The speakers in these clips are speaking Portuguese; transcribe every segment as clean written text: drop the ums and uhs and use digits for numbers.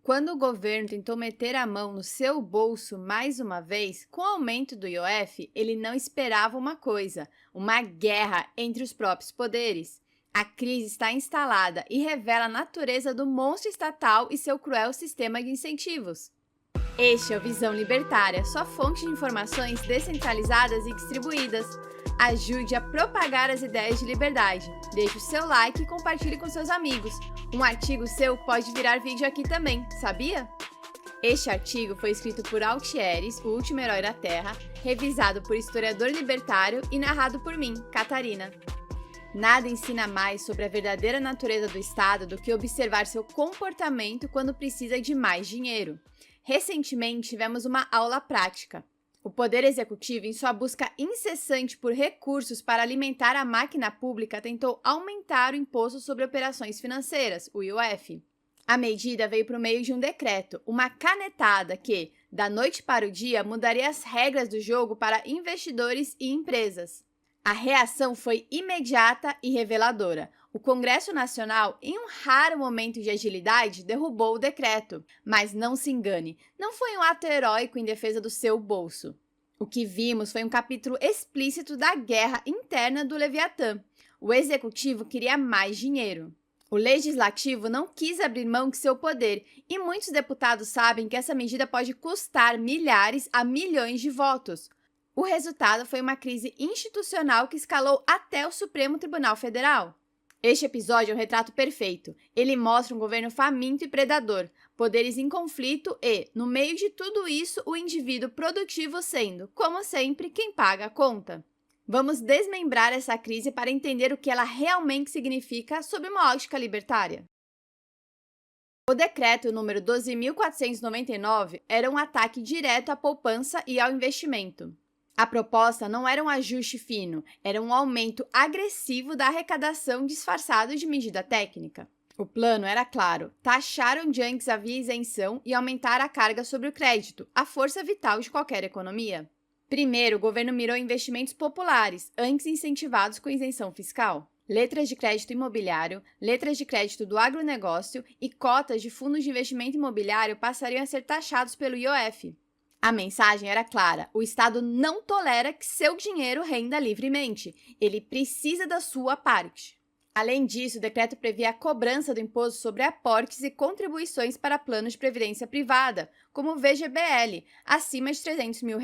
Quando o governo tentou meter a mão no seu bolso mais uma vez, com o aumento do IOF, ele não esperava uma coisa: uma guerra entre os próprios poderes. A crise está instalada e revela a natureza do monstro estatal e seu cruel sistema de incentivos. Este é o Visão Libertária, sua fonte de informações descentralizadas e distribuídas. Ajude a propagar as ideias de liberdade. Deixe o seu like e compartilhe com seus amigos. Um artigo seu pode virar vídeo aqui também, sabia? Este artigo foi escrito por Altieres, o último herói da Terra, revisado por historiador libertário e narrado por mim, Catarina. Nada ensina mais sobre a verdadeira natureza do Estado do que observar seu comportamento quando precisa de mais dinheiro. Recentemente, tivemos uma aula prática. O Poder Executivo, em sua busca incessante por recursos para alimentar a máquina pública, tentou aumentar o Imposto sobre Operações Financeiras, o IOF. A medida veio por meio de um decreto, uma canetada que, da noite para o dia, mudaria as regras do jogo para investidores e empresas. A reação foi imediata e reveladora. O Congresso Nacional, em um raro momento de agilidade, derrubou o decreto. Mas não se engane, não foi um ato heróico em defesa do seu bolso. O que vimos foi um capítulo explícito da guerra interna do Leviatã. O Executivo queria mais dinheiro. O Legislativo não quis abrir mão de seu poder, e muitos deputados sabem que essa medida pode custar milhares a milhões de votos. O resultado foi uma crise institucional que escalou até o Supremo Tribunal Federal. Este episódio é um retrato perfeito. Ele mostra um governo faminto e predador, poderes em conflito e, no meio de tudo isso, o indivíduo produtivo sendo, como sempre, quem paga a conta. Vamos desmembrar essa crise para entender o que ela realmente significa sob uma ótica libertária. O decreto número 12.499 era um ataque direto à poupança e ao investimento. A proposta não era um ajuste fino, era um aumento agressivo da arrecadação disfarçado de medida técnica. O plano era claro: taxar onde antes havia isenção e aumentar a carga sobre o crédito, a força vital de qualquer economia. Primeiro, o governo mirou investimentos populares, antes incentivados com isenção fiscal. Letras de crédito imobiliário, letras de crédito do agronegócio e cotas de fundos de investimento imobiliário passariam a ser taxados pelo IOF. A mensagem era clara: o Estado não tolera que seu dinheiro renda livremente. Ele precisa da sua parte. Além disso, o decreto previa a cobrança do imposto sobre aportes e contribuições para planos de previdência privada, como o VGBL, acima de R$300 mil.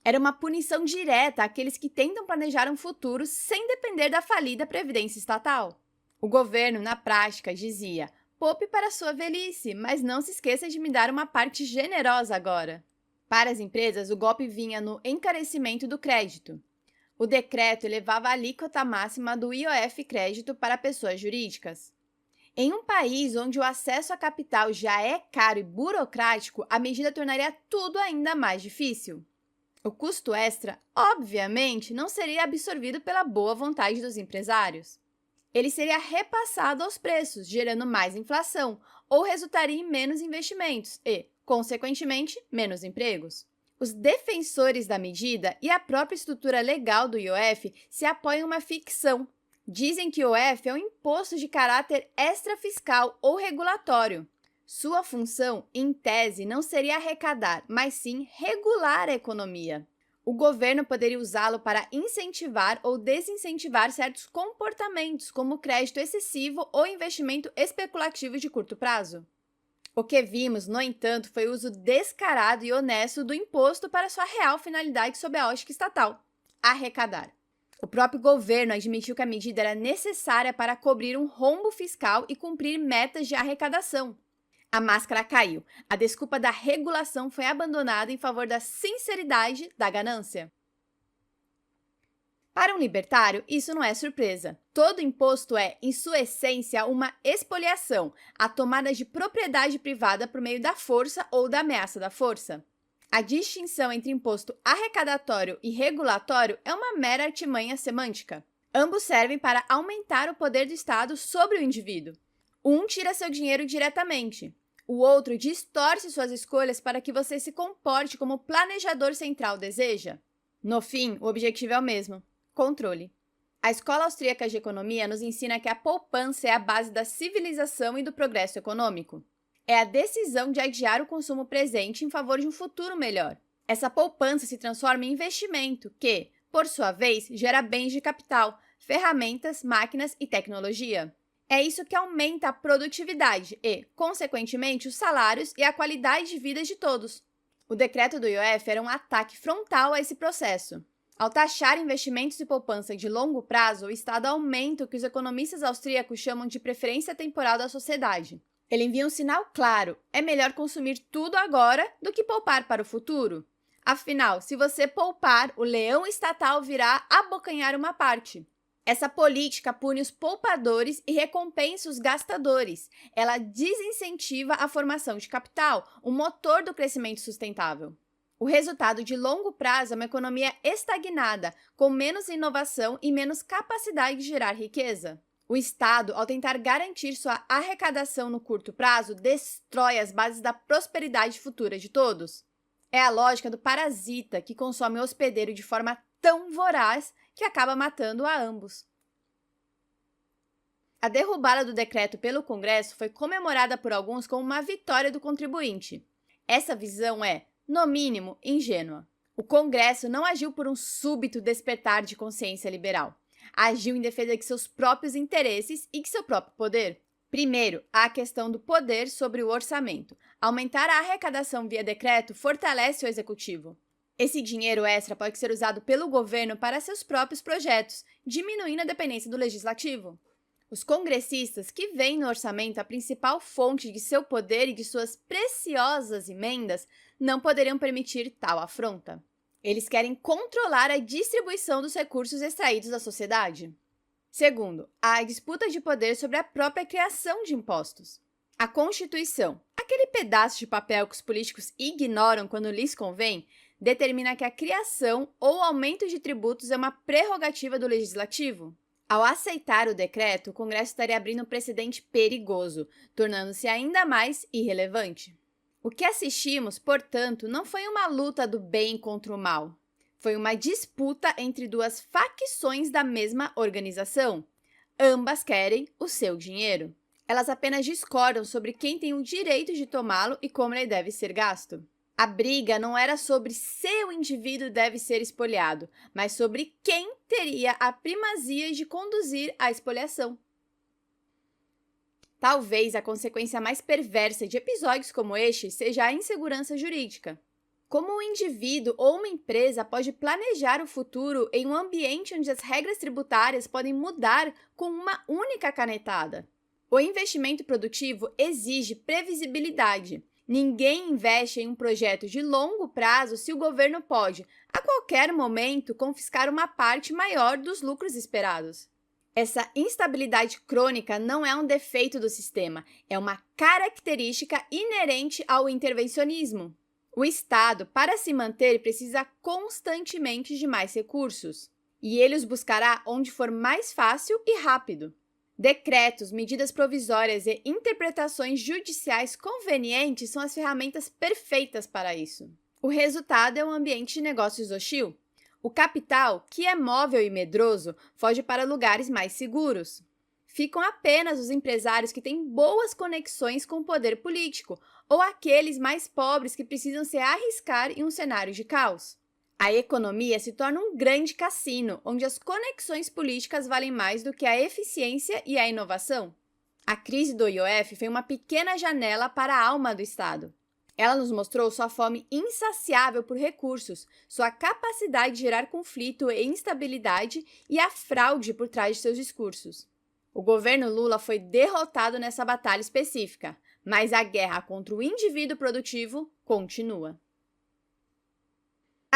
Era uma punição direta àqueles que tentam planejar um futuro sem depender da falida previdência estatal. O governo, na prática, dizia: poupe para sua velhice, mas não se esqueça de me dar uma parte generosa agora. Para as empresas, o golpe vinha no encarecimento do crédito. O decreto elevava a alíquota máxima do IOF crédito para pessoas jurídicas. Em um país onde o acesso a capital já é caro e burocrático, a medida tornaria tudo ainda mais difícil. O custo extra, obviamente, não seria absorvido pela boa vontade dos empresários. Ele seria repassado aos preços, gerando mais inflação, ou resultaria em menos investimentos e, consequentemente, menos empregos. Os defensores da medida e a própria estrutura legal do IOF se apoiam em uma ficção. Dizem que o IOF é um imposto de caráter extrafiscal ou regulatório. Sua função, em tese, não seria arrecadar, mas sim regular a economia. O governo poderia usá-lo para incentivar ou desincentivar certos comportamentos, como crédito excessivo ou investimento especulativo de curto prazo. O que vimos, no entanto, foi o uso descarado e honesto do imposto para sua real finalidade sob a ótica estatal: arrecadar. O próprio governo admitiu que a medida era necessária para cobrir um rombo fiscal e cumprir metas de arrecadação. A máscara caiu. A desculpa da regulação foi abandonada em favor da sinceridade da ganância. Para um libertário, isso não é surpresa. Todo imposto é, em sua essência, uma expoliação, a tomada de propriedade privada por meio da força ou da ameaça da força. A distinção entre imposto arrecadatório e regulatório é uma mera artimanha semântica. Ambos servem para aumentar o poder do Estado sobre o indivíduo. Um tira seu dinheiro diretamente. O outro distorce suas escolhas para que você se comporte como o planejador central deseja. No fim, o objetivo é o mesmo: controle. A Escola Austríaca de Economia nos ensina que a poupança é a base da civilização e do progresso econômico. É a decisão de adiar o consumo presente em favor de um futuro melhor. Essa poupança se transforma em investimento que, por sua vez, gera bens de capital, ferramentas, máquinas e tecnologia. É isso que aumenta a produtividade e, consequentemente, os salários e a qualidade de vida de todos. O decreto do IOF era um ataque frontal a esse processo. Ao taxar investimentos e poupança de longo prazo, o Estado aumenta o que os economistas austríacos chamam de preferência temporal da sociedade. Ele envia um sinal claro: é melhor consumir tudo agora do que poupar para o futuro. Afinal, se você poupar, o leão estatal virá abocanhar uma parte. Essa política pune os poupadores e recompensa os gastadores. Ela desincentiva a formação de capital, o motor do crescimento sustentável. O resultado de longo prazo é uma economia estagnada, com menos inovação e menos capacidade de gerar riqueza. O Estado, ao tentar garantir sua arrecadação no curto prazo, destrói as bases da prosperidade futura de todos. É a lógica do parasita que consome o hospedeiro de forma tão voraz que acaba matando a ambos. A derrubada do decreto pelo Congresso foi comemorada por alguns como uma vitória do contribuinte. Essa visão é, no mínimo, ingênua. O Congresso não agiu por um súbito despertar de consciência liberal. Agiu em defesa de seus próprios interesses e de seu próprio poder. Primeiro, há a questão do poder sobre o orçamento. Aumentar a arrecadação via decreto fortalece o executivo. Esse dinheiro extra pode ser usado pelo governo para seus próprios projetos, diminuindo a dependência do legislativo. Os congressistas, que veem no orçamento a principal fonte de seu poder e de suas preciosas emendas, não poderiam permitir tal afronta. Eles querem controlar a distribuição dos recursos extraídos da sociedade. Segundo, há a disputa de poder sobre a própria criação de impostos. A Constituição, aquele pedaço de papel que os políticos ignoram quando lhes convém, determina que a criação ou aumento de tributos é uma prerrogativa do legislativo. Ao aceitar o decreto, o Congresso estaria abrindo um precedente perigoso, tornando-se ainda mais irrelevante. O que assistimos, portanto, não foi uma luta do bem contra o mal. Foi uma disputa entre duas facções da mesma organização. Ambas querem o seu dinheiro. Elas apenas discordam sobre quem tem o direito de tomá-lo e como ele deve ser gasto. A briga não era sobre se o indivíduo deve ser espoliado, mas sobre quem teria a primazia de conduzir a espoliação. Talvez a consequência mais perversa de episódios como este seja a insegurança jurídica. Como um indivíduo ou uma empresa pode planejar o futuro em um ambiente onde as regras tributárias podem mudar com uma única canetada? O investimento produtivo exige previsibilidade. Ninguém investe em um projeto de longo prazo se o governo pode, a qualquer momento, confiscar uma parte maior dos lucros esperados. Essa instabilidade crônica não é um defeito do sistema, é uma característica inerente ao intervencionismo. O Estado, para se manter, precisa constantemente de mais recursos, e ele os buscará onde for mais fácil e rápido. Decretos, medidas provisórias e interpretações judiciais convenientes são as ferramentas perfeitas para isso. O resultado é um ambiente de negócios hostil. O capital, que é móvel e medroso, foge para lugares mais seguros. Ficam apenas os empresários que têm boas conexões com o poder político, ou aqueles mais pobres que precisam se arriscar em um cenário de caos. A economia se torna um grande cassino, onde as conexões políticas valem mais do que a eficiência e a inovação. A crise do IOF foi uma pequena janela para a alma do Estado. Ela nos mostrou sua fome insaciável por recursos, sua capacidade de gerar conflito e instabilidade e a fraude por trás de seus discursos. O governo Lula foi derrotado nessa batalha específica, mas a guerra contra o indivíduo produtivo continua.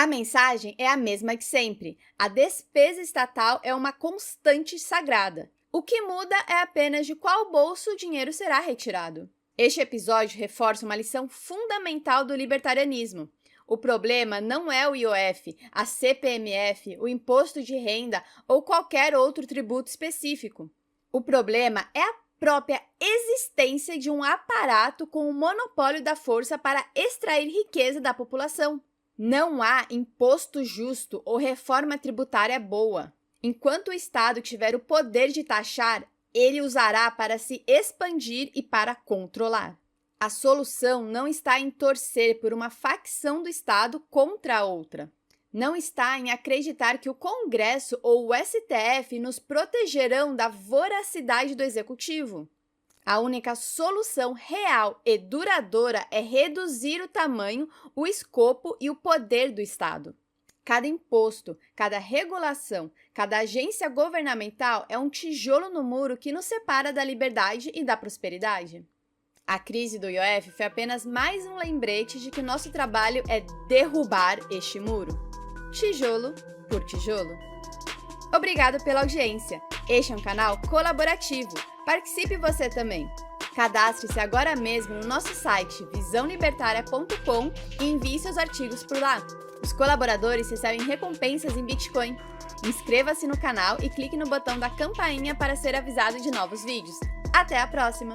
A mensagem é a mesma que sempre. A despesa estatal é uma constante sagrada. O que muda é apenas de qual bolso o dinheiro será retirado. Este episódio reforça uma lição fundamental do libertarianismo. O problema não é o IOF, a CPMF, o imposto de renda ou qualquer outro tributo específico. O problema é a própria existência de um aparato com o monopólio da força para extrair riqueza da população. Não há imposto justo ou reforma tributária boa. Enquanto o Estado tiver o poder de taxar, ele usará para se expandir e para controlar. A solução não está em torcer por uma facção do Estado contra a outra. Não está em acreditar que o Congresso ou o STF nos protegerão da voracidade do Executivo. A única solução real e duradoura é reduzir o tamanho, o escopo e o poder do Estado. Cada imposto, cada regulação, cada agência governamental é um tijolo no muro que nos separa da liberdade e da prosperidade. A crise do IOF foi apenas mais um lembrete de que nosso trabalho é derrubar este muro, tijolo por tijolo. Obrigado pela audiência. Este é um canal colaborativo. Participe você também. Cadastre-se agora mesmo no nosso site visãolibertaria.com e envie seus artigos por lá. Os colaboradores recebem recompensas em Bitcoin. Inscreva-se no canal e clique no botão da campainha para ser avisado de novos vídeos. Até a próxima!